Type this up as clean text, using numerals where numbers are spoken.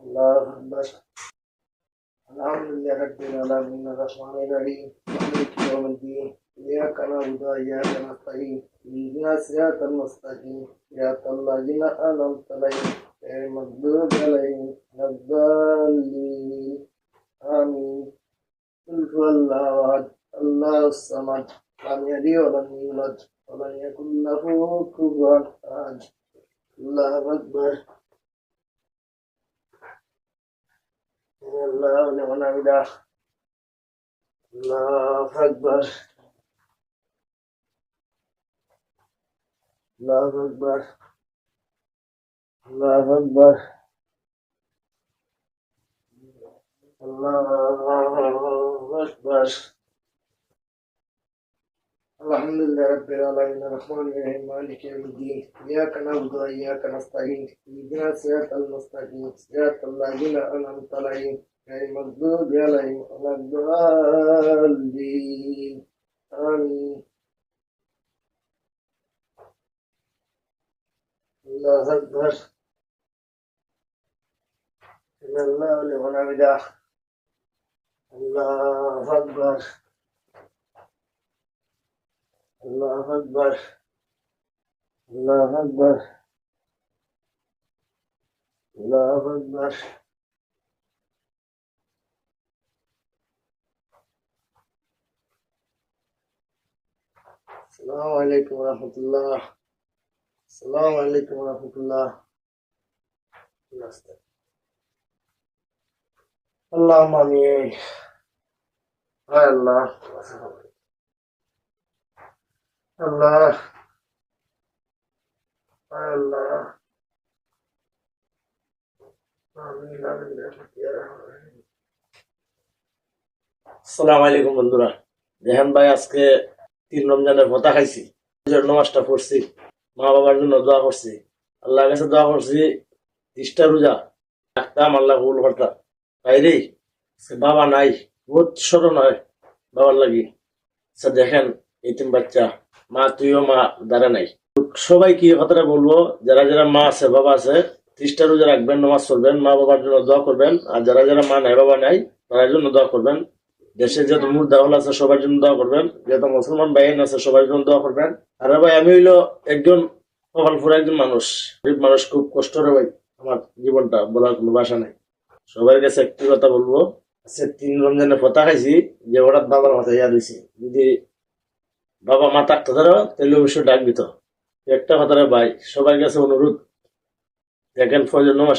الله أكبر. الحمد لله رب العالمين الرحمن الرحيم مالك يوم الدين إياك نعبد وإياك نستعين اهدنا الصراط المستقيم صراط الذين أنعمت عليهم غير المغضوب عليهم ولا الضالين آمين. قل هو الله أحد الله الصمد لم يلد ولم يولد ولم يكن له كفوا أحد. الله أكبر. الله لمن عبده. الله أكبر. الله أكبر. الله أكبر. الله أكبر. الحمد لله رب العالمين الرحمن الرحيم مالك يوم الدين إياك نعبد وإياك نستعين اهدنا الصراط المستقيم صراط الذين أنعمت عليهم غير المغضوب عليهم ولا الضالين آمين. الله أكبر. إن الله لمن عبده. الله أكبر. الله أكبر. الله أكبر. الله أكبر. السلام عليكم ورحمة الله. السلام عليكم ورحمة الله. اللهم آمين. يا الله. الله. يا الله. آمين آمين يا رب. আসসালামু আলাইকুম বন্ধুরা। রেহান ভাই আজকে 3 রমজানের ভোতা খাইছি, নামাজটা পড়ছি, মা বাবার জন্য দোয়া করছি, আল্লাহর কাছে দোয়া করছি 30টা রোজা রাখতাম, আল্লাহ কবুল করতাম। তাইরে বাবা নাই, বহুত স্মরণ হয় বাবার লাগি। দেখেন এতিম বাচ্চা, মা তুইও মা দাঁড়া নাই। সবাই কি কথাটা বলবো, যারা যারা মা আছে বাবা আছে 30টা রোজা রাখবেন, নামাজ পড়বেন, মা বাবার জন্য দোয়া করবেন। আর যারা যারা মা নাই বাবা নাই তাদের জন্য দোয়া করবেন। দেশে যত মুর্দা হল আছে সবার জন্য দোয়া করবেন, যত মুসলমান বাইন আছে সবার জন্য দোয়া করবেন। আর ভাই আমি হইলো একজন কপালপুরা একজন মানুষ, গরিব মানুষ, খুব কষ্ট রে ভাই আমার জীবনটা, বলার কোনো ভাষা নাই। সবার কাছে একটি কথা বলবো, আজকে 3 রমজানের ফতা খাইছি, যে হঠাৎ বাবার মাথায় ইয়া দিছি, যদি বাবা মা থাকতো ধরো তাহলে অবশ্যই ডাক দিত। একটা কথা রে ভাই, সবার কাছে অনুরোধ, দেখেন ফজর নামাজ